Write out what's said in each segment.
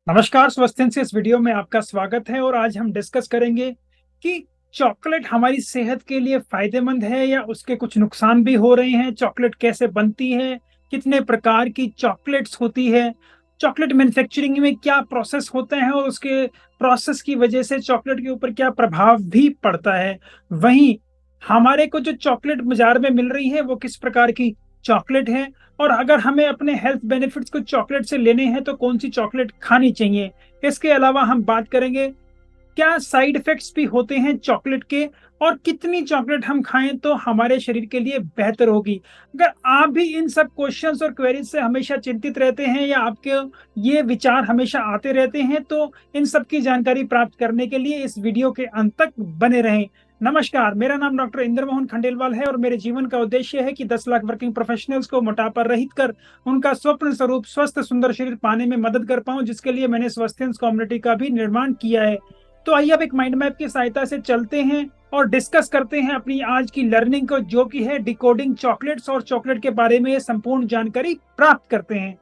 नमस्कार, स्वस्थ्यन से इस वीडियो में आपका स्वागत है और आज हम डिस्कस करेंगे कि चॉकलेट हमारी सेहत के लिए फायदेमंद है या उसके कुछ नुकसान भी हो रहे हैं। चॉकलेट कैसे बनती है, कितने प्रकार की चॉकलेट्स होती है, चॉकलेट मैन्युफैक्चरिंग में क्या प्रोसेस होता है और उसके प्रोसेस की वजह से चॉकलेट के ऊपर क्या प्रभाव भी पड़ता है। वहीं हमारे को जो चॉकलेट बाजार में मिल रही है वो किस प्रकार की चॉकलेट है, और अगर हमें अपने हेल्थ बेनिफिट्स को चॉकलेट से लेने हैं तो कौन सी चॉकलेट खानी चाहिए। इसके अलावा हम बात करेंगे क्या साइड इफेक्ट्स भी होते हैं चॉकलेट के, और कितनी चॉकलेट हम खाएं तो हमारे शरीर के लिए बेहतर होगी। अगर आप भी इन सब क्वेश्चंस और क्वेरीज से हमेशा चिंतित रहते हैं या आपके ये विचार हमेशा आते रहते हैं तो इन सब की जानकारी प्राप्त करने के लिए इस वीडियो के अंत तक बने रहें। नमस्कार, मेरा नाम डॉक्टर इंद्र मोहन खंडेलवाल है और मेरे जीवन का उद्देश्य है कि 10 लाख वर्किंग प्रोफेशनल्स को मोटापा रहित कर उनका स्वप्न स्वरूप स्वस्थ सुंदर शरीर पाने में मदद कर पाऊं, जिसके लिए मैंने स्वस्थ्यंस कम्युनिटी का भी निर्माण किया है। तो आइए अब एक माइंड मैप की सहायता से चलते हैं और डिस्कस करते हैं अपनी आज की लर्निंग को, जो कि है डिकोडिंग चॉकलेट्स, और चॉकलेट के बारे में संपूर्ण जानकारी प्राप्त करते हैं।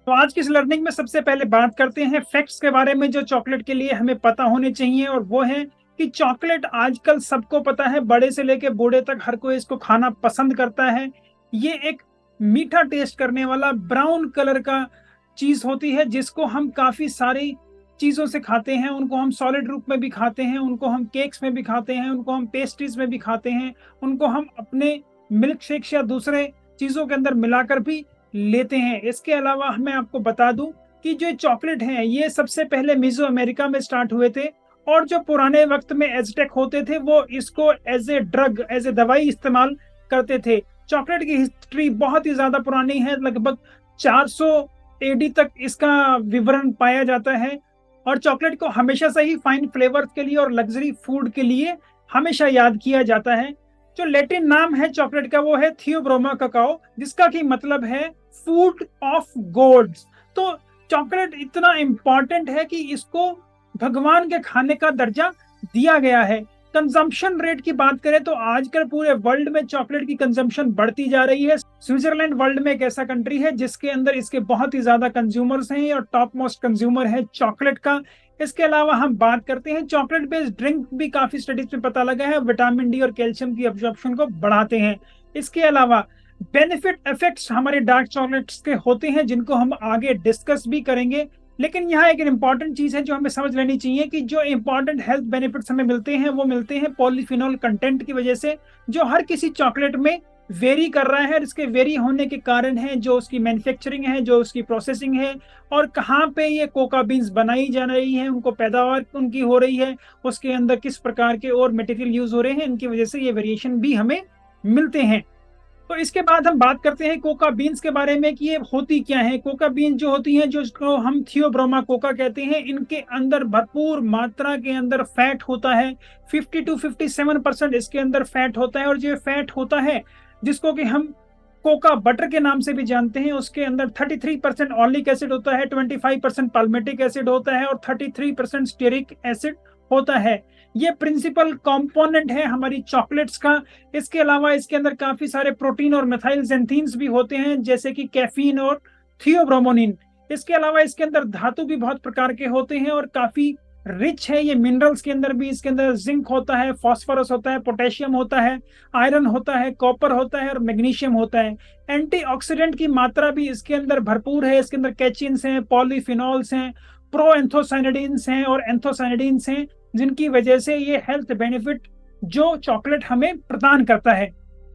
तो आज की इस लर्निंग में सबसे पहले बात करते हैं फैक्ट्स के बारे में जो चॉकलेट के लिए हमें पता होने चाहिए, और वो है कि चॉकलेट आजकल सबको पता है, बड़े से लेके बूढ़े तक हर कोई इसको खाना पसंद करता है। ये एक मीठा टेस्ट करने वाला ब्राउन कलर का चीज होती है जिसको हम काफी सारी चीजों से खाते हैं। उनको हम सॉलिड रूप में भी खाते हैं, उनको हम केक्स में भी खाते हैं, उनको हम पेस्ट्रीज में भी खाते हैं, उनको हम अपने मिल्क शेक्स या दूसरे चीजों के अंदर मिलाकर भी लेते हैं। इसके अलावा मैं आपको बता दूं कि जो चॉकलेट है ये सबसे पहले मीजो अमेरिका में स्टार्ट हुए थे, और जो पुराने वक्त में एज़टेक होते थे वो इसको as a drug, as a दवाई इस्तेमाल करते थे। चॉकलेट की हिस्ट्री बहुत ही ज्यादा पुरानी है, लगभग 400 एडी तक इसका विवरण पाया जाता है। और चॉकलेट को हमेशा से ही फाइन फ्लेवर्स के लिए और लग्जरी फूड के लिए हमेशा याद किया जाता है। जो लैटिन नाम है चॉकलेट का वो है थियोब्रोमा ककाओ, जिसका की मतलब है फूड ऑफ गॉड्स। तो चॉकलेट इतना इंपॉर्टेंट है कि इसको भगवान के खाने का दर्जा दिया गया है। कंजम्पशन रेट की बात करें तो आजकल पूरे वर्ल्ड में चॉकलेट की कंजम्पशन बढ़ती जा रही है। स्विट्जरलैंड वर्ल्ड में एक ऐसा कंट्री है जिसके अंदर इसके बहुत ही ज्यादा कंज्यूमर्स हैं और टॉप मोस्ट कंज्यूमर है चॉकलेट का। इसके अलावा हम बात करते हैं चॉकलेट बेस्ड ड्रिंक भी काफी स्टडीज में पता लगा है विटामिन डी और कैल्शियम की एब्जॉर्प्शन को बढ़ाते हैं। इसके अलावा बेनिफिट इफेक्ट्स हमारे डार्क चॉकलेट्स के होते हैं जिनको हम आगे डिस्कस भी करेंगे। लेकिन यहाँ एक इंपॉर्टेंट चीज है जो हमें समझ लेनी चाहिए कि जो इंपॉर्टेंट हेल्थ बेनिफिट्स हमें मिलते हैं वो मिलते हैं पॉलीफिनोल कंटेंट की वजह से, जो हर किसी चॉकलेट में वेरी कर रहा है। और इसके वेरी होने के कारण है जो उसकी मैन्युफैक्चरिंग है, जो उसकी प्रोसेसिंग है, और कहाँ पे ये कोका बीन्स बनाई जा रही है, उनको पैदावार उनकी हो रही है, उसके अंदर किस प्रकार के और मटेरियल यूज हो रहे हैं, इनकी वजह से ये वेरिएशन भी हमें मिलते हैं। तो इसके बाद हम बात करते हैं कोका बीन्स के बारे में कि ये होती क्या है। कोका बीन्स जो होती हैं, जो इसको हम थियोब्रोमा कोका कहते हैं, इनके अंदर भरपूर मात्रा के अंदर फैट होता है। 50 to 57% इसके अंदर फैट होता है, और जो फैट होता है जिसको कि हम कोका बटर के नाम से भी जानते हैं, उसके अंदर 33% ऑलिक एसिड होता है, 25% पाल्मेटिक एसिड होता है और 33% स्टेरिक एसिड होता है। ये प्रिंसिपल कंपोनेंट है हमारी चॉकलेट्स का। इसके अलावा इसके अंदर काफी सारे प्रोटीन और मेथाइल ज़ैंथीन्स भी होते हैं, जैसे कि कैफीन और थियोब्रोमोनिन। इसके अलावा इसके अंदर धातु भी बहुत प्रकार के होते हैं और काफी रिच है ये मिनरल्स के अंदर भी। इसके अंदर जिंक होता है, फास्फोरस होता है, पोटेशियम होता है, आयरन होता है, कॉपर होता है और मैग्नीशियम होता है। एंटीऑक्सीडेंट की मात्रा भी इसके अंदर भरपूर है। इसके अंदर कैचिन्स हैं, पॉलीफिनॉल्स हैं, प्रोएंथोसाइनिडीन्स हैं और एंथोसाइनिडीन्स हैं, जिनकी वजह से ये हेल्थ बेनिफिट जो चॉकलेट हमें प्रदान करता है।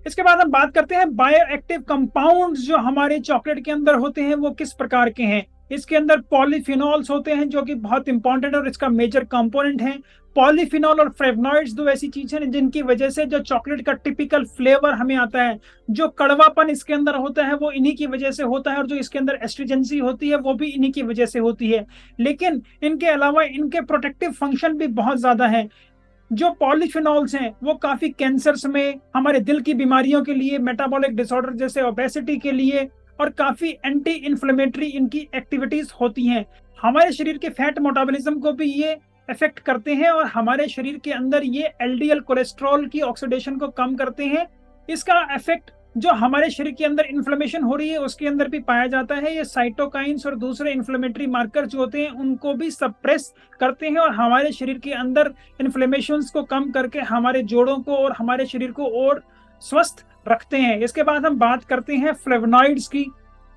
इसके बाद हम बात करते हैं बायो एक्टिव कंपाउंड्स जो हमारे चॉकलेट के अंदर होते हैं वो किस प्रकार के हैं। इसके अंदर पॉलीफिनॉल्स होते हैं जो कि बहुत इंपॉर्टेंट और इसका मेजर कंपोनेंट है। पॉलीफिनॉल और फ्लेवनॉइड्स दो ऐसी चीजें हैं जिनकी वजह से जो चॉकलेट का टिपिकल फ्लेवर हमें आता है, जो कड़वापन इसके अंदर होता है वो इन्हीं की वजह से होता है, और जो इसके अंदर एस्ट्रिजेंसी होती है वो भी इन्हीं की वजह से होती है। लेकिन इनके अलावा इनके प्रोटेक्टिव फंक्शन भी बहुत ज्यादा है। जो पॉलीफिनॉल्स हैं वो काफी कैंसर्स में, हमारे दिल की बीमारियों के लिए, मेटाबॉलिक डिसऑर्डर जैसे ओबेसिटी के लिए, और काफी एंटी इन्फ्लेमेटरी इनकी एक्टिविटीज होती हैं। हमारे शरीर के फैट मेटाबॉलिज्म को भी ये इफेक्ट करते हैं, और हमारे शरीर के अंदर ये एलडीएल कोलेस्ट्रॉल की ऑक्सीडेशन को कम करते हैं। इसका इफेक्ट जो हमारे शरीर के अंदर इन्फ्लेमेशन हो रही है उसके अंदर भी पाया जाता है। ये साइटोकाइंस और दूसरे इन्फ्लेमेटरी मार्कर जो होते हैं उनको भी सप्रेस करते हैं और हमारे शरीर के अंदर इन्फ्लेमेशंस को कम करके हमारे जोड़ों को और हमारे शरीर को और स्वस्थ रखते हैं। इसके बाद हम बात करते हैं फ्लेवोनॉइड्स की।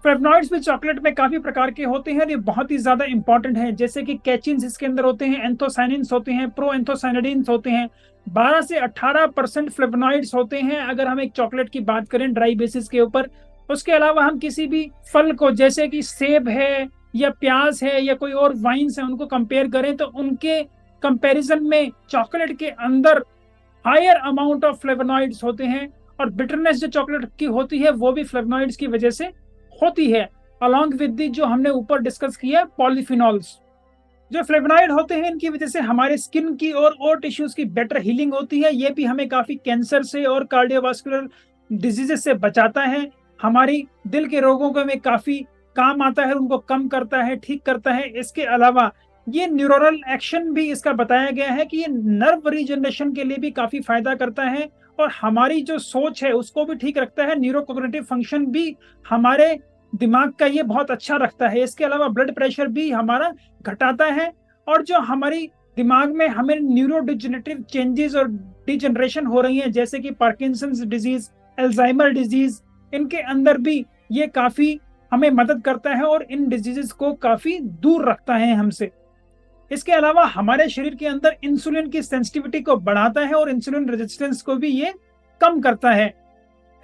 फ्लेवोनॉइड्स भी चॉकलेट में काफी प्रकार के होते हैं और ये बहुत ही ज्यादा इंपॉर्टेंट है, जैसे कि कैचिन्स इसके अंदर होते हैं, एंथोसाइनिन्स होते हैं, प्रो एंथोसाइनिडीन्स होते हैं। 12 से 18% फ्लेवोनॉइड्स होते हैं अगर हम एक चॉकलेट की बात करें ड्राई बेसिस के ऊपर। उसके अलावा हम किसी भी फल को, जैसे कि सेब है या प्याज है या कोई और वाइन्स है, उनको कंपेयर करें तो उनके कंपैरिजन में चॉकलेट के अंदर हायर अमाउंट ऑफ फ्लेवोनॉइड्स होते हैं। और बिटरनेस जो चॉकलेट की होती है वो भी फ्लेवोनॉइड्स की वजह से होती है, अलॉन्ग विद दी जो हमने ऊपर डिस्कस किया पॉलीफिनॉल्स। जो फ्लेवोनॉइड होते हैं इनकी वजह से हमारे स्किन की और टिश्यूज की बेटर हीलिंग होती है। ये भी हमें काफी कैंसर से और कार्डियोवास्कुलर डिजीजेस से बचाता है। हमारी दिल के रोगों को में काफी काम आता है, उनको कम करता है, ठीक करता है। इसके अलावा ये न्यूरोनल एक्शन भी इसका बताया गया है कि ये नर्व रीजनरेशन के लिए भी काफी फायदा करता है और हमारी जो सोच है उसको भी ठीक रखता है। न्यूरोकोग्निटिव फंक्शन भी हमारे दिमाग का ये बहुत अच्छा रखता है। इसके अलावा ब्लड प्रेशर भी हमारा घटाता है और जो हमारी दिमाग में हमें न्यूरो डिजेनरेटिव चेंजेस और डिजेनरेशन हो रही हैं, जैसे कि पार्किंसंस डिजीज, अल्जाइमर डिजीज, इनके अंदर भी ये काफी हमें मदद करता है और इन डिजीजेस को काफी दूर रखता है हमसे। इसके अलावा हमारे शरीर के अंदर इंसुलिन की सेंसिटिविटी को बढ़ाता है और इंसुलिन रेजिस्टेंस को भी ये कम करता है।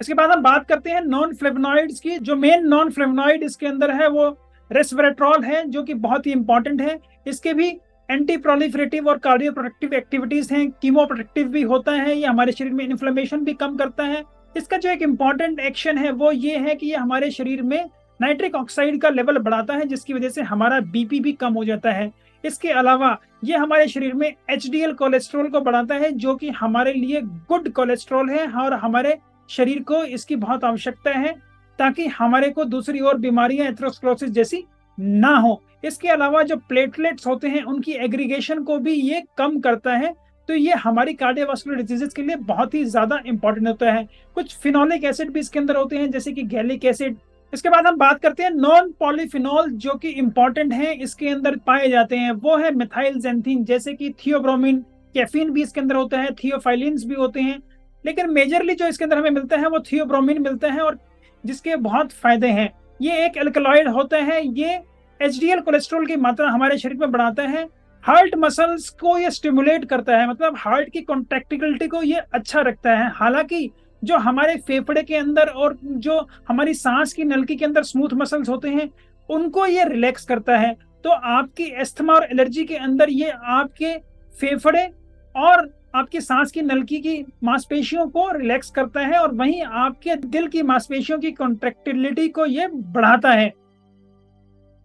इसके बाद हम बात करते हैं नॉन फ्लेवोनॉइड्स की। जो मेन नॉन फ्लेवोनॉइड इसके अंदर है वो रेस्वेराट्रॉल है, जो कि बहुत ही इंपॉर्टेंट है। इसके भी एंटी प्रोलिफरेटिव और कार्डियो प्रोटेक्टिव एक्टिविटीज हैं, कीमो प्रोटेक्टिव भी होता है, ये हमारे शरीर में इन्फ्लेमेशन भी कम करता है। इसका जो एक इंपॉर्टेंट एक्शन है वो ये है कि ये हमारे शरीर में नाइट्रिक ऑक्साइड का लेवल बढ़ाता है, जिसकी वजह से हमारा बीपी भी कम हो जाता है। इसके अलावा ये हमारे शरीर में एचडीएल कोलेस्ट्रॉल को बढ़ाता है, जो कि हमारे लिए गुड कोलेस्ट्रॉल है और हमारे शरीर को इसकी बहुत आवश्यकता है ताकि हमारे को दूसरी और बीमारियां एथेरोस्क्लेरोसिस जैसी ना हो। इसके अलावा जो प्लेटलेट्स होते हैं उनकी एग्रीगेशन को भी ये कम करता है, तो ये हमारी कार्डियोवास्कुलर डिजीजेस के लिए बहुत ही ज्यादा इंपॉर्टेंट होता है। कुछ फिनोलिक एसिड भी इसके अंदर होते हैं, जैसे कि गैलिक एसिड। इसके बाद हम बात करते हैं नॉन पॉलीफिनॉल जो कि इंपॉर्टेंट है, इसके अंदर पाए जाते हैं वो है मिथाइल ज़ैंथीन, जैसे कि थियोब्रोमिन, कैफीन भी इसके अंदर होता है, थियोफाइलिन्स भी होते हैं। लेकिन मेजरली जो इसके अंदर हमें मिलता है वो थियोब्रोमिन मिलता है और जिसके बहुत फायदे हैं। ये एक एल्कलॉइड होता है, ये एचडीएल कोलेस्ट्रॉल की मात्रा हमारे शरीर में बढ़ाता है। हार्ट मसल्स को ये स्टिमुलेट करता है, मतलब हार्ट की कॉन्ट्रैक्टिबिलिटी को ये अच्छा रखता है। हालांकि जो हमारे फेफड़े के अंदर और जो हमारी सांस की नलकी के अंदर स्मूथ मसल्स होते हैं उनको ये रिलैक्स करता है। तो आपकी एस्थमा और एलर्जी के अंदर ये आपके फेफड़े और आपकी सांस की नलकी की मांसपेशियों को रिलैक्स करता है और वहीं आपके दिल की मांसपेशियों की कॉन्ट्रैक्टिबिलिटी को ये बढ़ाता है।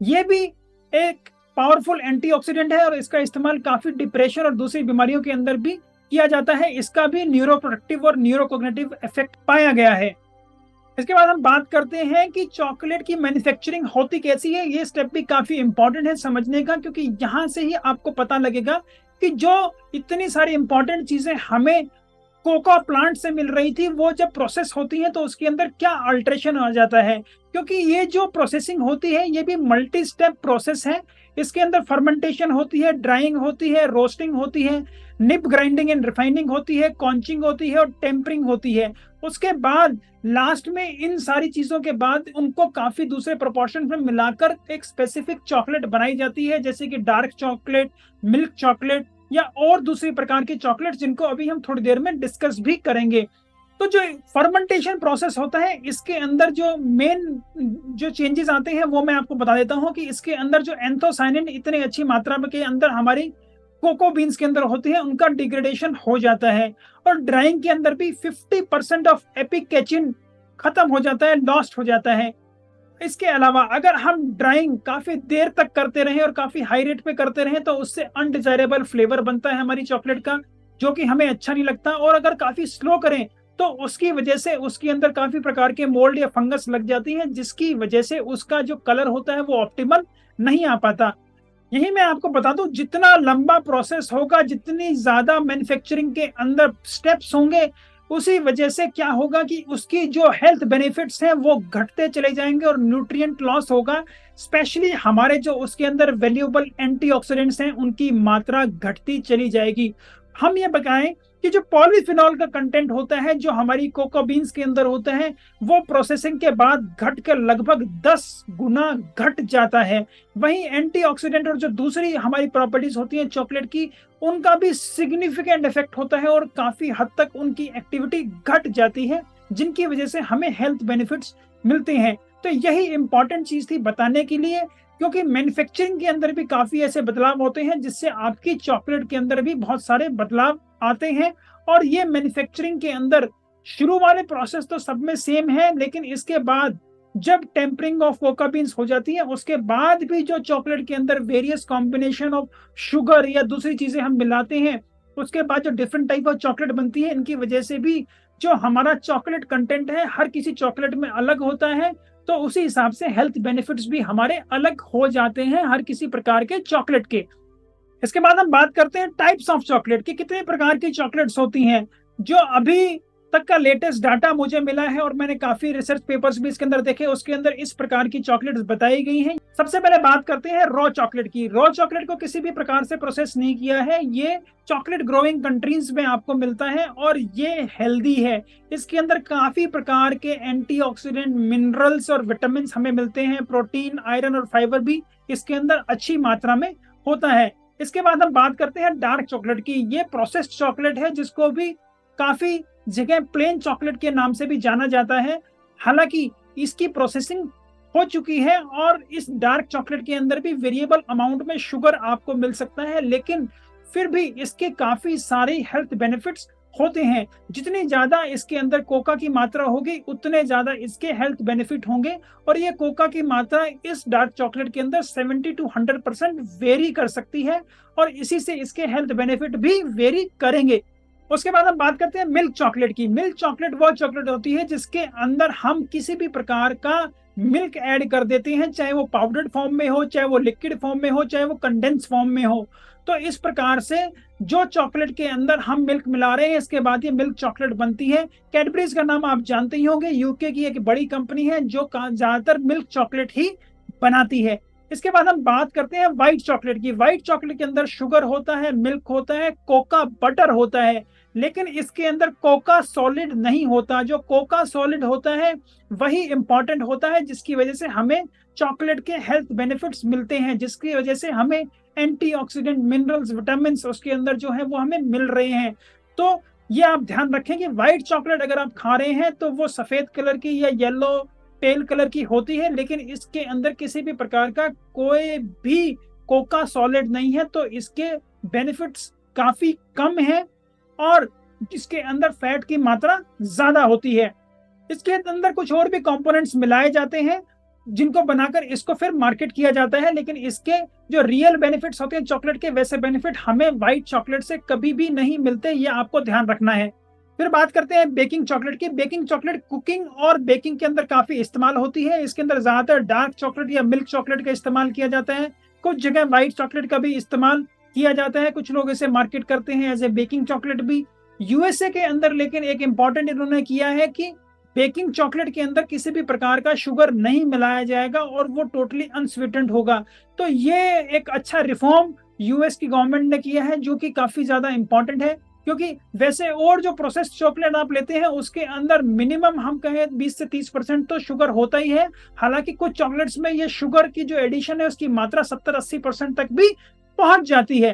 ये भी एक पावरफुल एंटीऑक्सीडेंट है और इसका इस्तेमाल काफी डिप्रेशन और दूसरी बीमारियों के अंदर भी किया जाता है। इसका भी न्यूरोप्रोटेक्टिव और न्यूरोकोग्निटिव इफेक्ट पाया गया है। इसके बाद हम बात करते हैं कि चॉकलेट की मैन्युफैक्चरिंग होती कैसी है। ये स्टेप भी काफी इंपॉर्टेंट है समझने का, क्योंकि यहाँ से ही आपको पता लगेगा कि जो इतनी सारी इंपॉर्टेंट चीजें हमें कोको प्लांट से मिल रही थी वो जब प्रोसेस होती है तो उसके अंदर क्या अल्ट्रेशन आ जाता है। क्योंकि ये जो प्रोसेसिंग होती है ये भी मल्टी स्टेप प्रोसेस है। इसके अंदर फर्मेंटेशन होती है, ड्राइंग होती है, रोस्टिंग होती है, निप ग्राइंडिंग एंड रिफाइनिंग होती है, कॉन्चिंग होती है और टेम्परिंग होती है। उसके बाद लास्ट में इन सारी चीजों के बाद उनको काफी दूसरे प्रोपोर्शन में मिलाकर एक स्पेसिफिक चॉकलेट बनाई जाती है, जैसे कि डार्क चॉकलेट, मिल्क चॉकलेट या और दूसरी प्रकार की चॉकलेट, जिनको अभी हम थोड़ी देर में डिस्कस भी करेंगे। तो जो फर्मेंटेशन प्रोसेस होता है इसके अंदर जो मेन जो चेंजेस आते हैं वो मैं आपको बता देता हूं कि इसके अंदर जो एंथोसाइनिन इतनी अच्छी मात्रा में के अंदर हमारी कोको बीन्स के अंदर होते हैं उनका डिग्रेडेशन हो जाता है और ड्राइंग के अंदर भी 50% ऑफ एपिकेचिन खत्म हो जाता है, लॉस्ट हो जाता है। इसके अलावा अगर हम ड्राइंग काफी देर तक करते रहें और काफी हाई रेट पे करते रहें तो उससे अनडिजायरेबल फ्लेवर बनता है हमारी चॉकलेट का, जो कि हमें अच्छा नहीं लगता। और अगर काफी स्लो करें तो उसकी वजह से उसके अंदर काफी प्रकार के मोल्ड या फंगस लग जाती हैं, जिसकी वजह से उसका जो कलर होता है वो ऑप्टिमल नहीं आ पाता। यही मैं आपको बता दूं, जितना लंबा प्रोसेस होगा, जितनी ज्यादा मैन्युफैक्चरिंग के अंदर स्टेप्स होंगे, उसी वजह से क्या होगा कि उसकी जो हेल्थ बेनिफिट्स हैं वो घटते चले जाएंगे और न्यूट्रिएंट लॉस होगा। स्पेशली हमारे जो उसके अंदर वैल्यूएबल एंटीऑक्सीडेंट्स हैं उनकी मात्रा घटती चली जाएगी। हम ये बताएं कि जो पॉलीफिनॉल का कंटेंट होता है जो हमारी कोको बीन्स के अंदर होता है वो प्रोसेसिंग के बाद घटकर लगभग 10 गुना घट जाता है। वहीं एंटीऑक्सीडेंट और जो दूसरी हमारी प्रॉपर्टीज होती हैं चॉकलेट की, उनका भी सिग्निफिकेंट इफेक्ट होता है और काफी हद तक उनकी एक्टिविटी घट जाती है, जिनकी वजह से हमें हेल्थ बेनिफिट्स मिलते हैं। तो यही इंपॉर्टेंट चीज थी बताने के लिए, क्योंकि मैन्युफैक्चरिंग के अंदर भी काफी ऐसे बदलाव होते हैं जिससे आपकी चॉकलेट के अंदर भी बहुत सारे बदलाव आते हैं। और ये मैन्युफैक्चरिंग के अंदर शुरू वाले प्रोसेस तो सब में सेम है, लेकिन इसके बाद जब टेम्परिंग ऑफ कोका बीन्स हो जाती है उसके बाद भी जो चॉकलेट के अंदर वेरियस कॉम्बिनेशन ऑफ शुगर या दूसरी चीजें हम मिलाते हैं, उसके बाद जो डिफरेंट टाइप ऑफ चॉकलेट बनती है, इनकी वजह से भी जो हमारा चॉकलेट कंटेंट है हर किसी चॉकलेट में अलग होता है। तो उसी हिसाब से हेल्थ बेनिफिट्स भी हमारे अलग हो जाते हैं हर किसी प्रकार के चॉकलेट के। इसके बाद हम बात करते हैं टाइप्स ऑफ चॉकलेट की, कितने प्रकार की चॉकलेट्स होती हैं। जो अभी तक का लेटेस्ट डाटा मुझे मिला है और मैंने काफी रिसर्च पेपर्स भी इसके अंदर देखे, उसके अंदर इस प्रकार की चॉकलेट्स बताई गई हैं। सबसे पहले बात करते हैं रॉ चॉकलेट की। रॉ चॉकलेट को किसी भी प्रकार से प्रोसेस नहीं किया है, ये चॉकलेट ग्रोइंग कंट्रीज में आपको मिलता है और ये हेल्दी है। इसके अंदर काफी प्रकार के एंटीऑक्सीडेंट, मिनरल्स और विटामिन हमें मिलते हैं। प्रोटीन, आयरन और फाइबर भी इसके अंदर अच्छी मात्रा में होता है। इसके बाद हम बात करते हैं डार्क चॉकलेट की। ये प्रोसेस्ड चॉकलेट है जिसको भी काफी जगह प्लेन चॉकलेट के नाम से भी जाना जाता है। हालांकि इसकी प्रोसेसिंग हो चुकी है और इस डार्क चॉकलेट के अंदर भी वेरिएबल अमाउंट में शुगर आपको मिल सकता है, लेकिन फिर भी इसके काफी सारे हेल्थ बेनिफिट्स होते हैं। जितनी ज्यादा इसके अंदर कोका की मात्रा होगी उतने ज्यादा इसके हेल्थ बेनिफिट होंगे। और ये कोका की मात्रा इस डार्क चॉकलेट के अंदर 70 to 100% वेरी कर सकती है और इसी से इसके हेल्थ बेनिफिट भी वेरी करेंगे। उसके बाद हम बात करते हैं मिल्क चॉकलेट की। मिल्क चॉकलेट वो चॉकलेट होती है जिसके अंदर हम किसी भी प्रकार का मिल्क ऐड कर देते हैं, चाहे वो पाउडर्ड फॉर्म में हो, चाहे वो लिक्विड फॉर्म में हो, चाहे वो कंडेंस फॉर्म में हो। तो इस प्रकार से जो चॉकलेट के अंदर हम मिल्क मिला रहे हैं इसके बाद ये मिल्क चॉकलेट बनती है। कैडबरीज का नाम आप जानते ही होंगे, यूके की एक बड़ी कंपनी है जो ज्यादातर मिल्क चॉकलेट ही बनाती है। इसके बाद हम बात करते हैं व्हाइट चॉकलेट की। व्हाइट चॉकलेट के अंदर शुगर होता है, मिल्क होता है, कोका बटर होता है, लेकिन इसके अंदर कोका सॉलिड नहीं होता। जो कोका सॉलिड होता है वही इंपॉर्टेंट होता है, जिसकी वजह से हमें चॉकलेट के हेल्थ बेनिफिट्स मिलते हैं, जिसकी वजह से हमें एंटीऑक्सीडेंट, मिनरल्स, विटामिन उसके अंदर जो है वो हमें मिल रहे हैं। तो ये आप ध्यान रखें कि व्हाइट चॉकलेट अगर आप खा रहे हैं तो वो सफेद कलर की या येलो पेल कलर की होती है, लेकिन इसके अंदर किसी भी प्रकार का कोई भी कोका सॉलिड नहीं है। तो इसके बेनिफिट्स काफी कम है और इसके अंदर फैट की मात्रा ज्यादा होती है। इसके अंदर कुछ और भी कंपोनेंट्स मिलाए जाते हैं जिनको बनाकर इसको फिर मार्केट किया जाता है, लेकिन इसके जो रियल बेनिफिट्स होते हैं चॉकलेट के, वैसे बेनिफिट हमें व्हाइट चॉकलेट से कभी भी नहीं मिलते। ये आपको ध्यान रखना है। फिर बात करते हैं बेकिंग चॉकलेट की। बेकिंग चॉकलेट कुकिंग और बेकिंग के अंदर काफी इस्तेमाल होती है। इसके अंदर ज्यादातर डार्क चॉकलेट या मिल्क चॉकलेट का इस्तेमाल किया जाता है। कुछ जगह व्हाइट चॉकलेट का भी इस्तेमाल किया जाता है। कुछ लोग इसे मार्केट करते हैं एज ए बेकिंग चॉकलेट भी यूएसए के अंदर। लेकिन एक इंपॉर्टेंट इन्होंने किया है कि बेकिंग चॉकलेट के अंदर किसी भी प्रकार का शुगर नहीं मिलाया जाएगा और वो टोटली अनस्वीटेंड होगा। तो ये एक अच्छा रिफॉर्म यूएस की गवर्नमेंट ने किया है जो कि काफी ज्यादा इंपॉर्टेंट है, क्योंकि वैसे और जो प्रोसेस्ड चॉकलेट आप लेते हैं उसके अंदर मिनिमम हम कहें 20 से 30% तो शुगर होता ही है। हालांकि कुछ चॉकलेट्स में ये शुगर की जो एडिशन है उसकी मात्रा 70-80% तक भी पहुंच जाती है।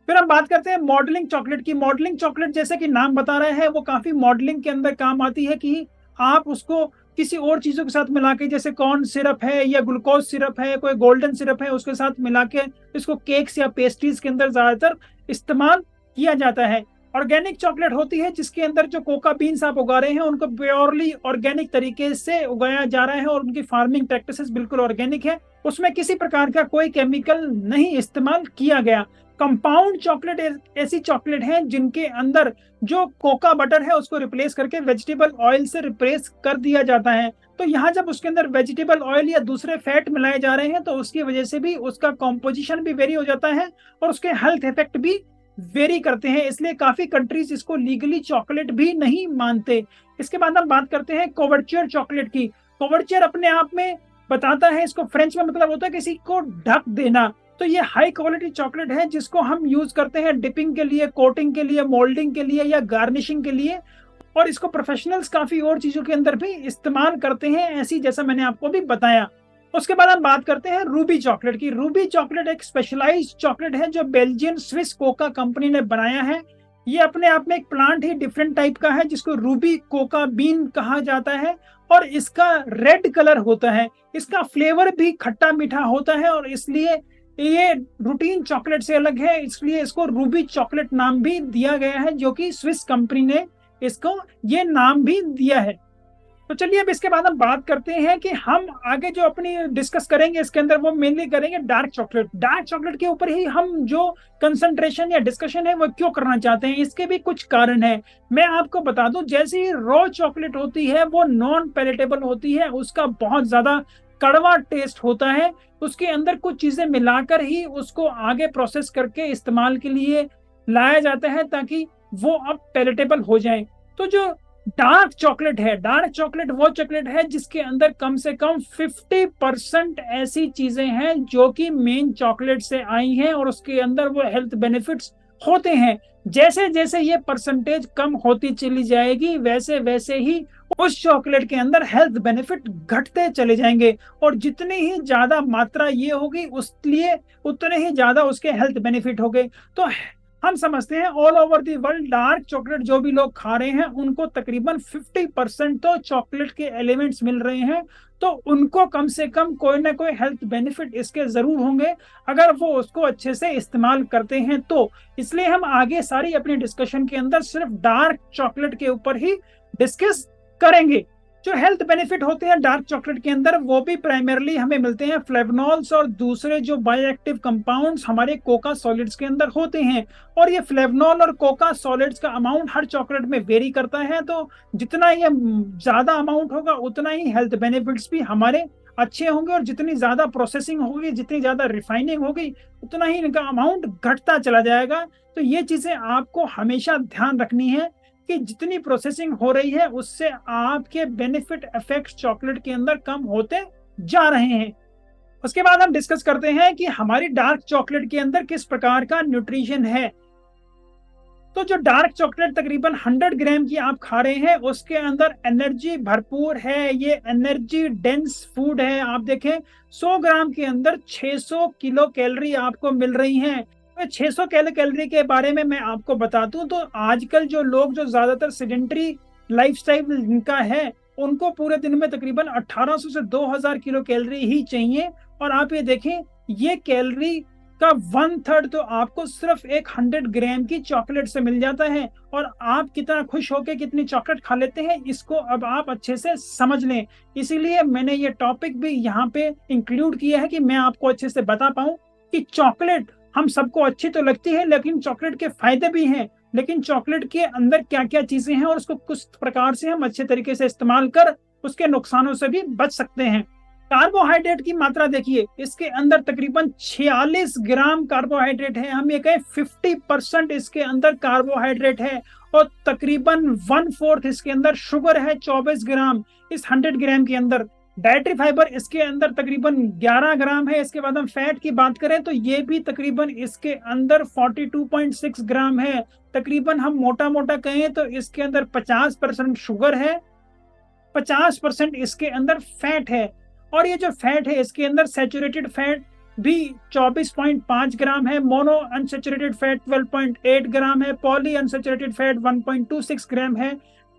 फिर हम बात करते हैं मॉडलिंग चॉकलेट की। मॉडलिंग चॉकलेट जैसे कि नाम बता रहा है वो काफी मॉडलिंग के अंदर काम आती है कि आप उसको किसी और चीजों के साथ मिला के, जैसे कॉर्न सिरप है या ग्लूकोज सिरप है, कोई गोल्डन सिरप है, उसके साथ मिला के इसको केक्स या पेस्ट्रीज के अंदर ज्यादातर इस्तेमाल किया जाता है। ऑर्गेनिक चॉकलेट होती है जिसके अंदर जो कोका बीन्स आप उगा रहे हैं उनको प्योरली ऑर्गेनिक तरीके से उगाया जा रहा है और उनकी फार्मिंग प्रैक्टिसेस बिल्कुल ऑर्गेनिक है, उसमें किसी प्रकार का कोई केमिकल नहीं इस्तेमाल किया गया। कंपाउंड चॉकलेट ऐसी चॉकलेट है जिनके अंदर जो कोका बटर है उसको रिप्लेस करके वेजिटेबल ऑयल से रिप्लेस कर दिया जाता है। तो यहाँ जब उसके अंदर वेजिटेबल ऑयल या दूसरे फैट मिलाए जा रहे हैं तो उसकी वजह से भी उसका कॉम्पोजिशन भी वेरी हो जाता है और उसके हेल्थ इफेक्ट भी वेरी करते हैं, इसलिए काफी कंट्रीज इसको लीगली चॉकलेट भी नहीं मानते। इसके बाद हम बात करते हैं कोवर्चर चॉकलेट की। कोवर्चर अपने आप में बताता है, इसको फ्रेंच में मतलब होता है किसी को ढक देना। तो ये हाई क्वालिटी चॉकलेट है जिसको हम यूज करते हैं डिपिंग के लिए, कोटिंग के लिए, मोल्डिंग के लिए या गार्निशिंग के लिए, और इसको प्रोफेशनल्स काफी और चीजों के अंदर भी इस्तेमाल करते हैं, ऐसी जैसा मैंने आपको भी बताया। उसके बाद हम बात करते हैं रूबी चॉकलेट की। रूबी चॉकलेट एक स्पेशलाइज्ड चॉकलेट है जो बेल्जियन स्विस कोका कंपनी ने बनाया है। ये अपने आप में एक प्लांट ही डिफरेंट टाइप का है जिसको रूबी कोका बीन कहा जाता है, और इसका रेड कलर होता है। इसका फ्लेवर भी खट्टा मीठा होता है और इसलिए ये रूटीन चॉकलेट से अलग है, इसलिए इसको रूबी चॉकलेट नाम भी दिया गया है, जो कि स्विस कंपनी ने इसको ये नाम भी दिया है। तो चलिए अब इसके बाद हम बात करते हैं कि हम आगे जो अपनी डिस्कस करेंगे इसके अंदर वो मेनली करेंगे डार्क चॉकलेट। डार्क चॉकलेट के ऊपर ही हम जो कंसंट्रेशन या डिस्कशन है वो क्यों करना चाहते हैं, इसके भी कुछ कारण है। मैं आपको बता दूं, जैसे ही रॉ चॉकलेट होती है वो नॉन पैलेटेबल होती है, उसका बहुत ज्यादा कड़वा टेस्ट होता है, उसके अंदर कुछ चीजें मिलाकर ही उसको आगे प्रोसेस करके इस्तेमाल के लिए लाया जाता है ताकि वो अब पैलेटेबल हो जाए। तो जो डार्क चॉकलेट है, डार्क चॉकलेट वो चॉकलेट है जिसके अंदर कम से कम 50% ऐसी चीजें हैं जो कि मेन चॉकलेट से आई हैं और उसके अंदर वो हेल्थ बेनिफिट्स होते हैं। जैसे जैसे ये परसेंटेज कम होती चली जाएगी वैसे वैसे ही उस चॉकलेट के अंदर हेल्थ बेनिफिट घटते चले जाएंगे, और जितनी ही ज्यादा मात्रा ये होगी उसलिए उतने ही ज्यादा उसके हेल्थ बेनिफिट होंगे। तो हम समझते हैं all over the world dark chocolate जो भी लोग खा रहे हैं उनको तकरीबन 50% तो चॉकलेट के एलिमेंट्स मिल रहे हैं, तो उनको कम से कम कोई ना कोई हेल्थ बेनिफिट इसके जरूर होंगे अगर वो उसको अच्छे से इस्तेमाल करते हैं तो। इसलिए हम आगे सारी अपनी डिस्कशन के अंदर सिर्फ डार्क चॉकलेट के ऊपर ही डिस्कस करेंगे। जो हेल्थ बेनिफिट होते हैं डार्क चॉकलेट के अंदर वो भी प्राइमरली हमें मिलते हैं फ्लेवनॉल्स और दूसरे जो बायोएक्टिव कंपाउंड्स हमारे कोका सॉलिड्स के अंदर होते हैं। और ये फ्लेवनॉल और कोका सॉलिड्स का अमाउंट हर चॉकलेट में वेरी करता है, तो जितना ये ज्यादा अमाउंट होगा उतना ही हेल्थ बेनिफिट्स भी हमारे अच्छे होंगे, और जितनी ज्यादा प्रोसेसिंग होगी, जितनी ज्यादा रिफाइनिंग होगी, उतना ही इनका अमाउंट घटता चला जाएगा। तो ये चीजें आपको हमेशा ध्यान रखनी है कि जितनी प्रोसेसिंग हो रही है उससे आपके बेनिफिट इफेक्ट चॉकलेट के अंदर कम होते जा रहे हैं। उसके बाद हम डिस्कस करते हैं कि हमारी डार्क चॉकलेट के अंदर किस प्रकार का न्यूट्रिशन है। तो जो डार्क चॉकलेट तकरीबन 100 ग्राम की आप खा रहे हैं उसके अंदर एनर्जी भरपूर है, ये एनर्जी डेंस फूड है। आप देखें 100 ग्राम के अंदर 600 किलो कैलोरी आपको मिल रही हैं। 600 कैलोरी के बारे में मैं आपको बता दूं तो आजकल जो लोग जो ज्यादातर सेडेंटरी लाइफस्टाइल जिनका है उनको पूरे दिन में तकरीबन 1800 से 2000 किलो कैलोरी ही चाहिए, और आप ये देखें ये कैलोरी का 1/3 तो आपको सिर्फ एक 100 ग्राम की चॉकलेट से मिल जाता है। और आप कितना खुश होकर कितनी चॉकलेट खा लेते हैं इसको अब आप अच्छे से समझ लें। इसीलिए मैंने ये टॉपिक भी यहाँ पे इंक्लूड किया है कि मैं आपको अच्छे से बता पाऊं कि चॉकलेट हम सबको अच्छी तो लगती है लेकिन चॉकलेट के फायदे भी हैं, लेकिन चॉकलेट के अंदर क्या क्या चीजें हैं और उसको किस प्रकार से हम अच्छे तरीके से इस्तेमाल कर उसके नुकसानों से भी बच सकते हैं। कार्बोहाइड्रेट की मात्रा देखिए, इसके अंदर तकरीबन 46 ग्राम कार्बोहाइड्रेट है। हम ये कहें 50% इसके अंदर कार्बोहाइड्रेट है, और तकरीबन 1/4 इसके अंदर शुगर है 24 ग्राम इस 100 ग्राम के अंदर। डाइटरी फाइबर इसके अंदर तकरीबन 11 ग्राम है। इसके बाद हम फैट की बात करें तो ये भी तकरीबन इसके अंदर 42.6 ग्राम है। तकरीबन हम मोटा मोटा कहें तो इसके अंदर 50% शुगर है, 50% इसके अंदर फैट है। और ये जो फैट है इसके अंदर सैचुरेटेड फैट भी 24.5 ग्राम है, मोनो अनसैचुरेटेड फैट 12.8 ग्राम है, पॉली अनसैचुरेटेड फैट 1.26 ग्राम है,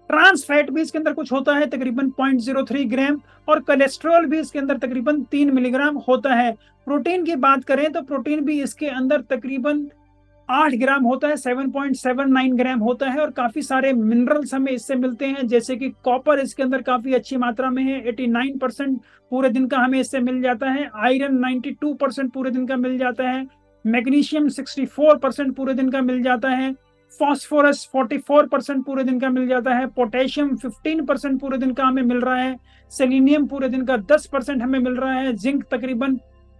ट्रांस फैट भी इसके अंदर कुछ होता है तकरीबन 0.03 ग्राम, और कोलेस्ट्रॉल भी इसके अंदर तकरीबन 3 मिलीग्राम होता है। प्रोटीन की बात करें तो प्रोटीन भी इसके अंदर तकरीबन 8 ग्राम होता है, 7.79 ग्राम होता है। और काफी सारे मिनरल्स हमें इससे मिलते हैं, जैसे कि कॉपर इसके अंदर काफी अच्छी मात्रा में है, 89% पूरे दिन का हमें इससे मिल जाता है। आयरन 92% पूरे दिन का मिल जाता है। मैग्नीशियम 64% पूरे दिन का मिल जाता है। फॉस्फोरस 44% पूरे दिन का मिल जाता है। पोटेशियम 15% पूरे दिन का हमें मिल रहा है। सेलेनियम पूरे दिन का 10% हमें मिल रहा है। जिंक तकरीबन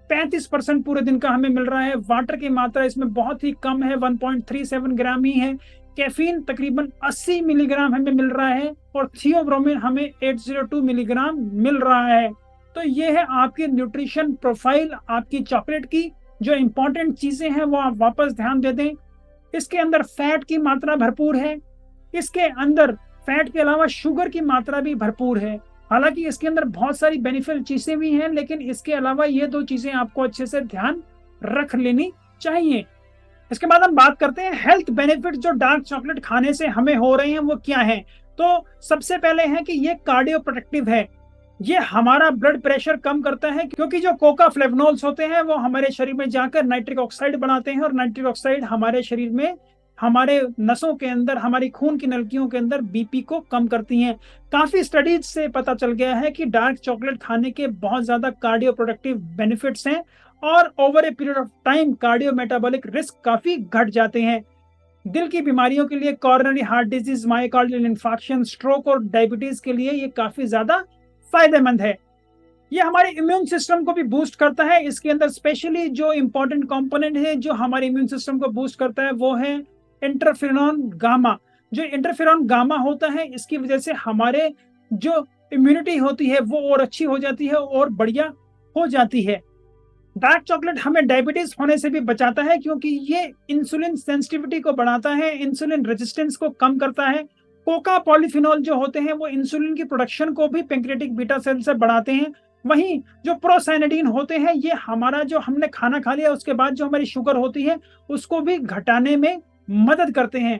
35% पूरे दिन का हमें मिल रहा है। वाटर की मात्रा इसमें बहुत ही कम है, 1.37 ग्राम ही है। कैफीन तकरीबन 80 मिलीग्राम हमें मिल रहा है और थियोब्रोमिन हमें 802 मिलीग्राम मिल रहा है। तो ये है आपकी न्यूट्रिशन प्रोफाइल आपकी चॉकलेट की। जो इंपॉर्टेंट चीजें हैं वो आप वापस ध्यान दे दें। इसके अंदर फैट की मात्रा भरपूर है। इसके अंदर फैट के अलावा शुगर की मात्रा भी भरपूर है। हालांकि इसके अंदर बहुत सारी बेनिफिशियल चीजें भी हैं, लेकिन इसके अलावा ये दो चीजें आपको अच्छे से ध्यान रख लेनी चाहिए। इसके बाद हम बात करते हैं हेल्थ बेनिफिट जो डार्क चॉकलेट खाने से हमें हो रहे हैं वो क्या है। तो सबसे पहले है कि ये कार्डियो प्रोटेक्टिव है। ये हमारा ब्लड प्रेशर कम करता है, क्योंकि जो कोका फ्लेवनोल्स होते हैं वो हमारे शरीर में जाकर नाइट्रिक ऑक्साइड बनाते हैं और नाइट्रिक ऑक्साइड हमारे शरीर में, हमारे नसों के अंदर, हमारी खून की नलकियों के अंदर बीपी को कम करती हैं। काफी स्टडीज से पता चल गया है कि डार्क चॉकलेट खाने के बहुत ज्यादा कार्डियो प्रोटेक्टिव बेनिफिट्स हैं और over a period of time cardio metabolic risk काफी घट जाते हैं। दिल की बीमारियों के लिए, coronary heart disease, myocardial infarction, stroke और डायबिटीज के लिए ये काफी ज्यादा फायदेमंद है। ये हमारे इम्यून सिस्टम को भी बूस्ट करता है। इसके अंदर स्पेशली जो इंपॉर्टेंट कंपोनेंट है जो हमारे इम्यून सिस्टम को बूस्ट करता है वो है इंटरफेरॉन गामा। जो इंटरफेरॉन गामा होता है, इसकी वजह से हमारे जो इम्यूनिटी होती है वो और अच्छी हो जाती है और बढ़िया हो जाती है। डार्क चॉकलेट हमें डायबिटीज होने से भी बचाता है, क्योंकि ये इंसुलिन सेंसिटिविटी को बढ़ाता है, इंसुलिन रेजिस्टेंस को कम करता है। कोका पॉलीफिनोल जो होते हैं वो इंसुलिन की प्रोडक्शन को भी पैंक्रियाटिक बीटा सेल से बढ़ाते हैं। वहीं जो प्रोसाइनेडिन होते हैं ये हमारा, जो हमने खाना खा लिया उसके बाद जो हमारी शुगर होती है उसको भी घटाने में मदद करते हैं।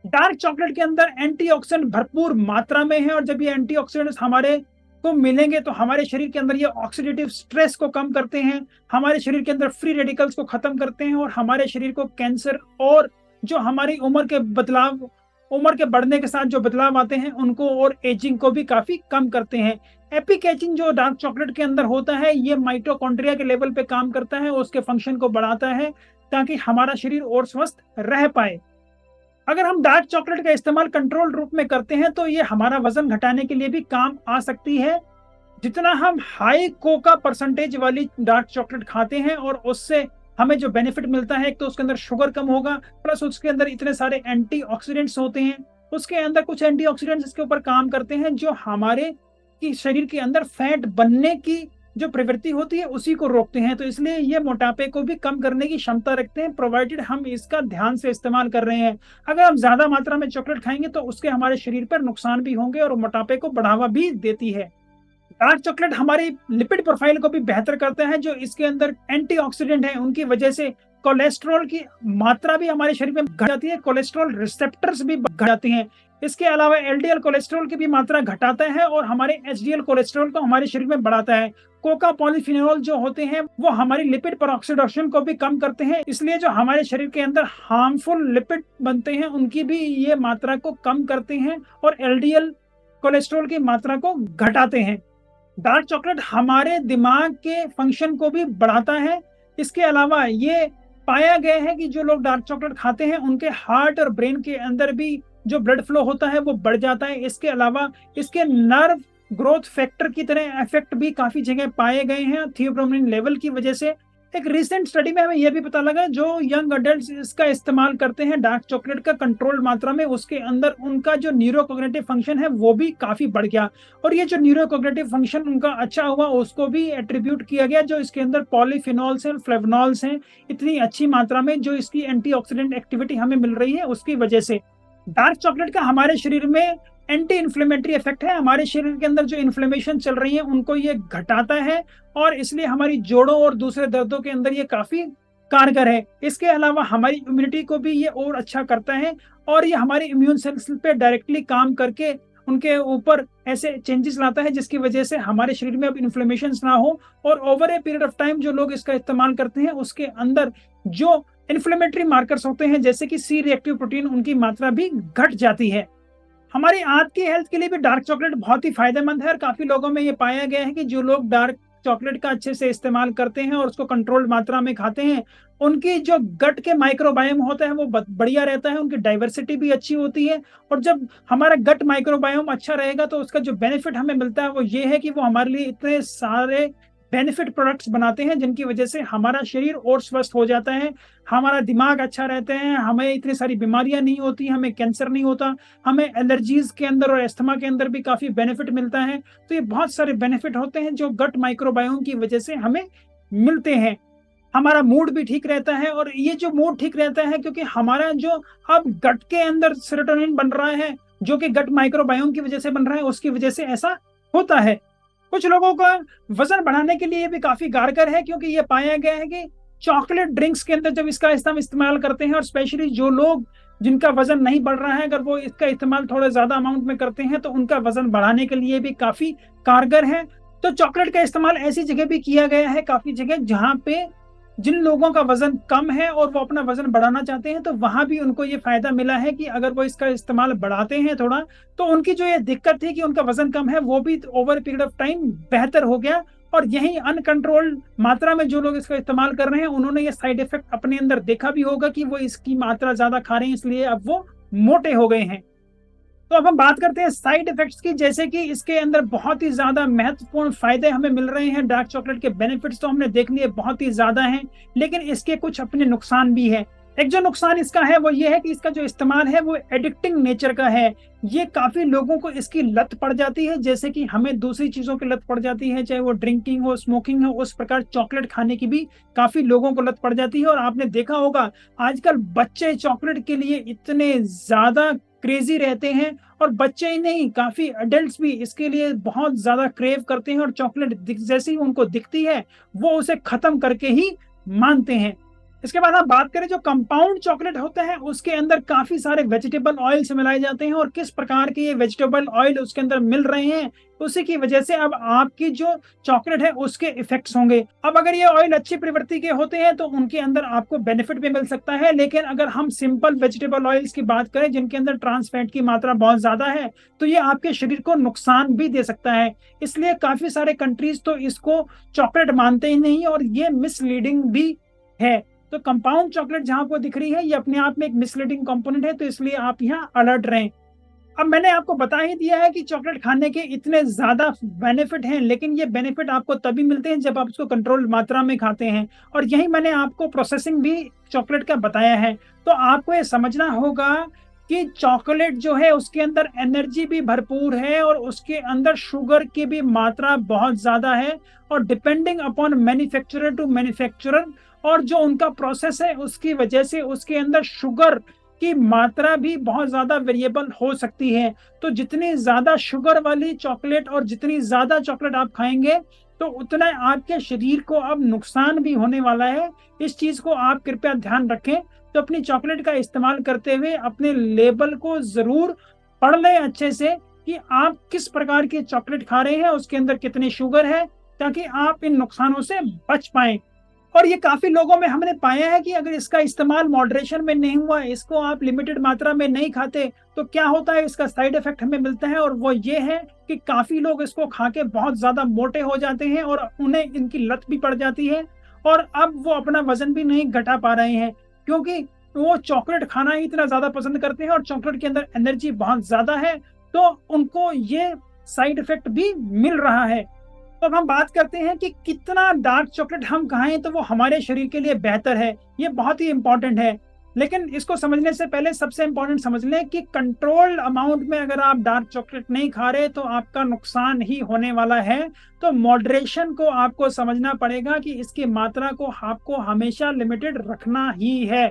डार्क चॉकलेट के अंदर एंटीऑक्सीडेंट भरपूर मात्रा में है और जब ये एंटीऑक्सीडेंट्स हमारे को मिलेंगे तो हमारे शरीर के अंदर ये ऑक्सीडेटिव स्ट्रेस को कम करते हैं, हमारे शरीर के अंदर फ्री रेडिकल्स को खत्म करते हैं और हमारे शरीर को कैंसर और जो हमारी उम्र के बढ़ने के साथ जो बदलाव आते हैं उनको और एजिंग को भी काफी कम करते हैं। एपिकेचिन जो डार्क चॉकलेट के अंदर होता है ये माइटोकॉन्ड्रिया के लेवल पे काम करता है, उसके फंक्शन को बढ़ाता है ताकि हमारा शरीर और स्वस्थ रह पाए। अगर हम डार्क चॉकलेट का इस्तेमाल कंट्रोल रूप में करते हैं तो ये हमारा वजन घटाने के लिए भी काम आ सकती है। जितना हम हाई कोका परसेंटेज वाली डार्क चॉकलेट खाते हैं और उससे हमें जो बेनिफिट मिलता है, एक तो उसके अंदर शुगर कम होगा, प्लस उसके अंदर इतने सारे एंटीऑक्सीडेंट्स होते हैं। उसके अंदर कुछ एंटीऑक्सीडेंट्स इसके ऊपर काम करते हैं जो हमारे की शरीर के अंदर फैट बनने की जो प्रवृत्ति होती है उसी को रोकते हैं। तो इसलिए ये मोटापे को भी कम करने की क्षमता रखते हैं, प्रोवाइडेड हम इसका ध्यान से इस्तेमाल कर रहे हैं। अगर हम ज्यादा मात्रा में चॉकलेट खाएंगे तो उसके हमारे शरीर पर नुकसान भी होंगे और मोटापे को बढ़ावा भी देती है। डार्क चॉकलेट हमारी लिपिड प्रोफाइल को भी बेहतर करता है। जो इसके अंदर एंटीऑक्सीडेंट है उनकी वजह से कोलेस्ट्रॉल की मात्रा भी हमारे शरीर में घट जाती है, कोलेस्ट्रॉल रिसेप्टर्स भी घट जाते हैं। इसके अलावा एलडीएल कोलेस्ट्रॉल की भी मात्रा घटाता है और हमारे एचडीएल कोलेस्ट्रॉल को हमारे शरीर में बढ़ाता है। कोका पॉलीफिनोल जो होते हैं वो हमारी लिपिड पेरोक्सीडेशन को भी कम करते हैं, इसलिए जो हमारे शरीर के अंदर हार्मफुल लिपिड बनते हैं उनकी भी ये मात्रा को कम करते हैं और एलडीएल कोलेस्ट्रॉल की मात्रा को घटाते हैं। डार्क चॉकलेट हमारे दिमाग के फंक्शन को भी बढ़ाता है। इसके अलावा ये पाया गया है कि जो लोग डार्क चॉकलेट खाते हैं उनके हार्ट और ब्रेन के अंदर भी जो ब्लड फ्लो होता है वो बढ़ जाता है। इसके अलावा इसके नर्व ग्रोथ फैक्टर की तरह इफेक्ट भी काफी जगह पाए गए हैं थियोब्रोमिन लेवल की वजह से। एक रिसेंट स्टडी में हमें यह भी पता लगा जो यंग अडल्ट इसका इस्तेमाल करते हैं डार्क चॉकलेट का कंट्रोल मात्रा में, उसके अंदर उनका जो न्यूरोकोग्निटिव फंक्शन है वो भी काफी बढ़ गया। और ये जो न्यूरोकोग्निटिव फंक्शन उनका अच्छा हुआ उसको भी एट्रीब्यूट किया गया जो इसके अंदर पॉलीफिनॉल्स हैं, फ्लेवनॉल्स हैं इतनी अच्छी मात्रा में जो इसकी एंटीऑक्सीडेंट एक्टिविटी हमें मिल रही है उसकी वजह से। डार्क चॉकलेट का हमारे शरीर में एंटी इन्फ्लेमेटरी इफेक्ट है। हमारे शरीर के अंदर जो इन्फ्लेमेशन चल रही है उनको ये घटाता है और इसलिए हमारी जोड़ों और दूसरे दर्दों के अंदर ये काफी कारगर है। इसके अलावा हमारी इम्यूनिटी को भी ये और अच्छा करता है और ये हमारे इम्यून सेल्स पे डायरेक्टली काम करके उनके ऊपर ऐसे चेंजेस लाता है जिसकी वजह से हमारे शरीर में अब इन्फ्लेमेशन ना हो और over a period of time जो लोग इसका इस्तेमाल करते हैं उसके अंदर जो इन्फ्लेमेटरी मार्कर्स होते हैं जैसे कि सी रिएक्टिव प्रोटीन उनकी मात्रा भी घट जाती है। हमारी आंत की हेल्थ के लिए भी डार्क चॉकलेट बहुत ही फायदेमंद है और काफी लोगों में ये पाया गया है कि जो लोग डार्क चॉकलेट का अच्छे से इस्तेमाल करते हैं और उसको कंट्रोल्ड मात्रा में खाते हैं उनकी जो गट के माइक्रोबायोम होता है वो बढ़िया रहता है, उनकी डाइवर्सिटी भी अच्छी होती है। और जब हमारा गट माइक्रोबायोम अच्छा रहेगा तो उसका जो बेनिफिट हमें मिलता है वो ये है कि वो हमारे लिए इतने सारे बेनिफिट प्रोडक्ट्स बनाते हैं जिनकी वजह से हमारा शरीर और स्वस्थ हो जाता है, हमारा दिमाग अच्छा रहता है, हमें इतनी सारी बीमारियां नहीं होती, हमें कैंसर नहीं होता, हमें एलर्जीज के अंदर और अस्थमा के अंदर भी काफी बेनिफिट मिलता है। तो ये बहुत सारे बेनिफिट होते हैं जो गट माइक्रोबायोम की वजह से हमें मिलते हैं। हमारा मूड भी ठीक रहता है, और ये जो मूड ठीक रहता है क्योंकि हमारा जो अब गट के अंदर सेरोटोनिन बन रहा है, जो कि गट माइक्रोबायोम की वजह से बन रहा है, उसकी वजह से ऐसा होता है। कुछ लोगों का वजन बढ़ाने के लिए भी काफी कारगर है, क्योंकि ये पाया गया है कि चॉकलेट ड्रिंक्स के अंदर जब इसका इस्तेमाल करते हैं, और स्पेशली जो लोग जिनका वजन नहीं बढ़ रहा है, अगर वो इसका इस्तेमाल थोड़ा ज्यादा अमाउंट में करते हैं तो उनका वजन बढ़ाने के लिए भी काफी कारगर है। तो चॉकलेट का इस्तेमाल ऐसी जगह भी किया गया है, काफी जगह जहां पे जिन लोगों का वजन कम है और वो अपना वजन बढ़ाना चाहते हैं, तो वहां भी उनको ये फायदा मिला है कि अगर वो इसका इस्तेमाल बढ़ाते हैं थोड़ा, तो उनकी जो ये दिक्कत थी कि उनका वजन कम है, वो भी ओवर पीरियड ऑफ टाइम बेहतर हो गया। और यही अनकंट्रोल्ड मात्रा में जो लोग इसका इस्तेमाल कर रहे हैं, उन्होंने ये साइड इफेक्ट अपने अंदर देखा भी होगा कि वो इसकी मात्रा ज्यादा खा रहे हैं, इसलिए अब वो मोटे हो गए हैं। तो अब हम बात करते हैं साइड इफेक्ट्स की, जैसे कि इसके अंदर बहुत ही ज्यादा महत्वपूर्ण फायदे हमें मिल रहे हैं। डार्क चॉकलेट के बेनिफिट्स तो हमने देख लिए, बहुत ही ज्यादा हैं, लेकिन इसके कुछ अपने नुकसान भी है। एक जो नुकसान इसका है वो ये है कि इसका जो इस्तेमाल है वो एडिक्टिंग नेचर का है। ये काफी लोगों को इसकी लत पड़ जाती है, जैसे कि हमें दूसरी चीजों की लत पड़ जाती है, चाहे वो ड्रिंकिंग हो, स्मोकिंग हो, उस प्रकार चॉकलेट खाने की भी काफी लोगों को लत पड़ जाती है। और आपने देखा होगा आजकल बच्चे चॉकलेट के लिए इतने ज्यादा क्रेजी रहते हैं, और बच्चे ही नहीं, काफी अडल्ट्स भी इसके लिए बहुत ज्यादा क्रेव करते हैं, और चॉकलेट जैसे ही उनको दिखती है वो उसे खत्म करके ही मानते हैं। इसके बाद आप बात करें जो कंपाउंड चॉकलेट होता है, उसके अंदर काफी सारे वेजिटेबल ऑयल्स मिलाए जाते हैं, और किस प्रकार के ये वेजिटेबल ऑयल उसके अंदर मिल रहे हैं, उसी की वजह से अब आपकी जो चॉकलेट है उसके इफेक्ट्स होंगे। अब अगर ये ऑयल अच्छी प्रवृत्ति के होते हैं तो उनके अंदर आपको बेनिफिट भी मिल सकता है, लेकिन अगर हम सिंपल वेजिटेबल ऑयल्स की बात करें जिनके अंदर ट्रांस फैट की मात्रा बहुत ज्यादा है, तो ये आपके शरीर को नुकसान भी दे सकता है। इसलिए काफी सारे कंट्रीज तो इसको चॉकलेट मानते ही नहीं, और ये मिसलीडिंग भी है। तो कंपाउंड चॉकलेट जहां आपको दिख रही है, ये अपने आप में एक मिसलीडिंग कंपोनेंट है, तो इसलिए आप यहाँ अलर्ट रहें। अब मैंने आपको बता ही दिया है कि चॉकलेट खाने के इतने ज्यादा बेनिफिट हैं, लेकिन ये बेनिफिट आपको तभी मिलते हैं जब आप इसको कंट्रोल मात्रा में खाते हैं, और यही मैंने आपको प्रोसेसिंग भी चॉकलेट का बताया है। तो आपको ये समझना होगा कि चॉकलेट जो है उसके अंदर एनर्जी भी भरपूर है, और उसके अंदर शुगर की भी मात्रा बहुत ज्यादा है, और depending upon manufacturer to manufacturer और जो उनका प्रोसेस है उसकी वजह से उसके अंदर शुगर की मात्रा भी बहुत ज्यादा वेरिएबल हो सकती है। तो जितनी ज्यादा शुगर वाली चॉकलेट और जितनी ज्यादा चॉकलेट आप खाएंगे, तो उतना आपके शरीर को अब नुकसान भी होने वाला है। इस चीज को आप कृपया ध्यान रखें। तो अपनी चॉकलेट का इस्तेमाल करते हुए अपने लेबल को जरूर पढ़ लें अच्छे से, कि आप किस प्रकार की चॉकलेट खा रहे हैं, उसके अंदर कितनी शुगर है, ताकि आप इन नुकसानों से बच पाएं। और ये काफी लोगों में हमने पाया है कि अगर इसका इस्तेमाल मॉडरेशन में नहीं हुआ, इसको आप लिमिटेड मात्रा में नहीं खाते, तो क्या होता है, इसका साइड इफेक्ट हमें मिलता है, और वो ये है कि काफी लोग इसको खा के बहुत ज्यादा मोटे हो जाते हैं, और उन्हें इनकी लत भी पड़ जाती है, और अब वो अपना वजन भी नहीं घटा पा रहे हैं, क्योंकि वो चॉकलेट खाना ही इतना ज्यादा पसंद करते हैं, और चॉकलेट के अंदर एनर्जी बहुत ज्यादा है, तो उनको ये साइड इफेक्ट भी मिल रहा है। तो अब हम बात करते हैं कि कितना डार्क चॉकलेट हम खाएं तो वो हमारे शरीर के लिए बेहतर है। ये बहुत ही इंपॉर्टेंट है, लेकिन इसको समझने से पहले सबसे इंपॉर्टेंट समझ लें कि कंट्रोल्ड अमाउंट में अगर आप डार्क चॉकलेट नहीं खा रहे तो आपका नुकसान ही होने वाला है। तो मॉडरेशन को आपको समझना पड़ेगा कि इसकी मात्रा को आपको हमेशा लिमिटेड रखना ही है।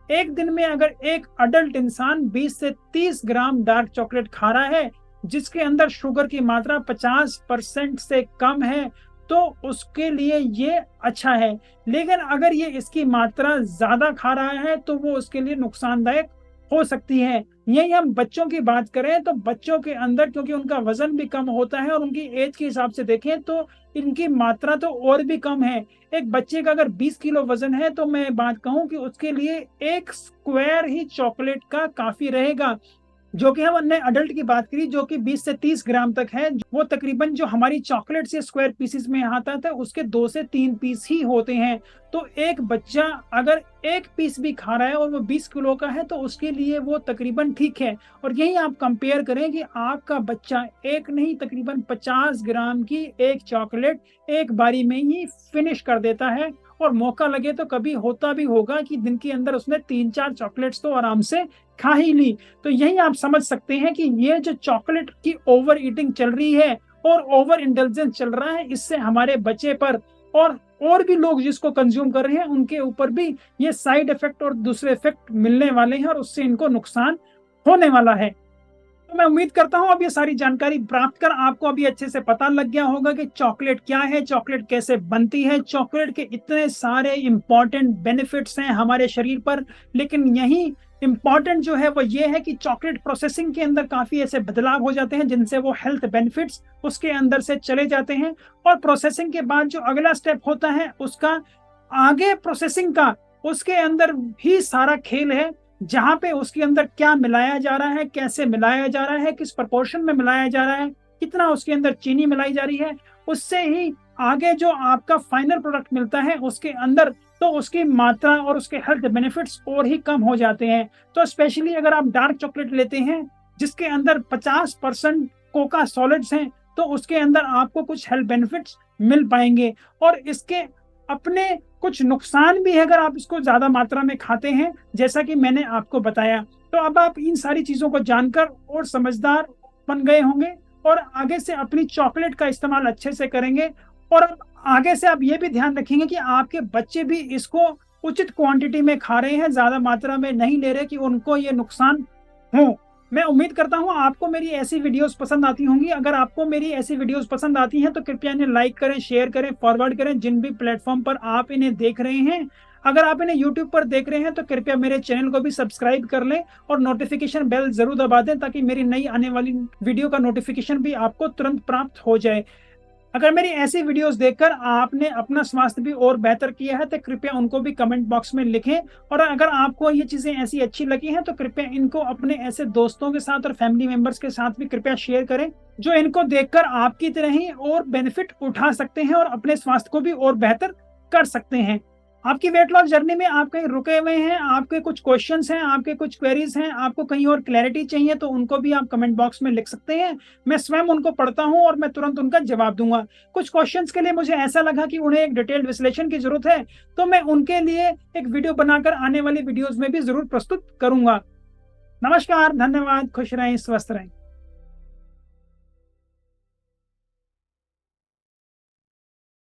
एक दिन में अगर एक अडल्ट इंसान 20 से 30 ग्राम डार्क चॉकलेट खा रहा है, जिसके अंदर शुगर की मात्रा 50% से कम है, तो उसके लिए ये अच्छा है। लेकिन अगर ये इसकी मात्रा ज्यादा खा रहा है तो वो उसके लिए नुकसानदायक हो सकती है। यही हम बच्चों की बात करें तो बच्चों के अंदर, क्योंकि उनका वजन भी कम होता है और उनकी एज के हिसाब से देखें तो इनकी मात्रा तो और भी कम है। एक बच्चे का अगर 20 किलो वजन है तो मैं बात कहूं कि उसके लिए एक स्क्वायर ही चॉकलेट का काफी रहेगा। जो कि हमने अडल्ट की बात करी जो कि 20 से 30 ग्राम तक है, वो तकरीबन जो हमारी चॉकलेट से स्क्वायर पीसेस में आता था उसके 2 से 3 पीस ही होते हैं। तो एक बच्चा अगर एक पीस भी खा रहा है और वो 20 किलो का है तो उसके लिए वो तकरीबन ठीक है। और यही आप कंपेयर करें कि आपका बच्चा एक नहीं तकरीबन 50 ग्राम की एक चॉकलेट एक बारी में ही फिनिश कर देता है, और मौका लगे तो कभी होता भी होगा कि दिन के अंदर उसने 3-4 चॉकलेट्स तो आराम से खा ही ली। तो यही आप समझ सकते हैं कि ये जो चॉकलेट की ओवर ईटिंग चल रही है और ओवर इंटेलिजेंस चल रहा है, इससे हमारे बच्चे पर और भी लोग जिसको कंज्यूम कर रहे हैं उनके ऊपर भी ये साइड इफेक्ट और दूसरे इफेक्ट मिलने वाले हैं और उससे इनको नुकसान होने वाला है। तो मैं उम्मीद करता हूं अब ये सारी जानकारी प्राप्त कर आपको अभी अच्छे से पता लग गया होगा कि चॉकलेट क्या है, चॉकलेट कैसे बनती है, चॉकलेट के इतने सारे इंपॉर्टेंट बेनिफिट्स हैं हमारे शरीर पर। लेकिन यही इंपॉर्टेंट जो है वो ये है कि चॉकलेट प्रोसेसिंग के अंदर काफी ऐसे बदलाव हो जाते हैं जिनसे वो हेल्थ बेनिफिट्स उसके अंदर से चले जाते हैं। और प्रोसेसिंग के बाद जो अगला स्टेप होता है उसका आगे प्रोसेसिंग का, उसके अंदर भी सारा खेल है, जहां पे उसके अंदर क्या मिलाया जा रहा है, कैसे मिलाया जा रहा है, किस प्रपोर्शन में मिलाया जा रहा है, कितना उसके अंदर चीनी मिलाई जा रही है, उससे ही आगे जो आपका फाइनल प्रोडक्ट मिलता है उसके अंदर तो उसकी मात्रा और उसके हेल्थ बेनिफिट्स और ही कम हो जाते हैं। तो स्पेशली अगर आप डार्क चॉकलेट लेते हैं जिसके अंदर 50% कोका सॉलिड्स हैं तो उसके अंदर आपको कुछ हेल्थ बेनिफिट्स मिल पाएंगे। और इसके अपने कुछ नुकसान भी है अगर आप इसको ज्यादा मात्रा में खाते हैं, जैसा कि मैंने आपको बताया। तो अब आप इन सारी चीजों को जानकर और समझदार बन गए होंगे और आगे से अपनी चॉकलेट का इस्तेमाल अच्छे से करेंगे। और अब आगे से आप ये भी ध्यान रखेंगे कि आपके बच्चे भी इसको उचित क्वांटिटी में खा रहे हैं, ज्यादा मात्रा में नहीं ले रहे कि उनको ये नुकसान हो। मैं उम्मीद करता हूं आपको मेरी ऐसी वीडियोस पसंद आती होंगी। अगर आपको मेरी ऐसी वीडियोस पसंद आती हैं तो कृपया इन्हें लाइक करें, शेयर करें, फॉरवर्ड करें जिन भी प्लेटफॉर्म पर आप इन्हें देख रहे हैं। अगर आप इन्हें यूट्यूब पर देख रहे हैं तो कृपया मेरे चैनल को भी सब्सक्राइब कर लें और नोटिफिकेशन बेल जरूर दबा दें ताकि मेरी नई आने वाली वीडियो का नोटिफिकेशन भी आपको तुरंत प्राप्त हो जाए। अगर मेरी ऐसी वीडियोस देखकर आपने अपना स्वास्थ्य भी और बेहतर किया है तो कृपया उनको भी कमेंट बॉक्स में लिखें। और अगर आपको ये चीजें ऐसी अच्छी लगी हैं तो कृपया इनको अपने ऐसे दोस्तों के साथ और फैमिली मेंबर्स के साथ भी कृपया शेयर करें जो इनको देखकर आपकी तरह ही और बेनिफिट उठा सकते हैं और अपने स्वास्थ्य को भी और बेहतर कर सकते हैं। आपकी वेट लॉस जर्नी में आप कहीं रुके हुए हैं, आपके कुछ क्वेश्चंस हैं, आपके कुछ क्वेरीज हैं, आपको कहीं और क्लैरिटी चाहिए तो उनको भी आप कमेंट बॉक्स में लिख सकते हैं। मैं स्वयं उनको पढ़ता हूं और मैं तुरंत उनका जवाब दूंगा। कुछ क्वेश्चंस के लिए मुझे ऐसा लगा कि उन्हें एक डिटेल्ड विश्लेषण की जरूरत है तो मैं उनके लिए एक वीडियो बनाकर आने वाली वीडियोज में भी जरूर प्रस्तुत करूंगा। नमस्कार, धन्यवाद, खुश रहें, स्वस्थ रहें।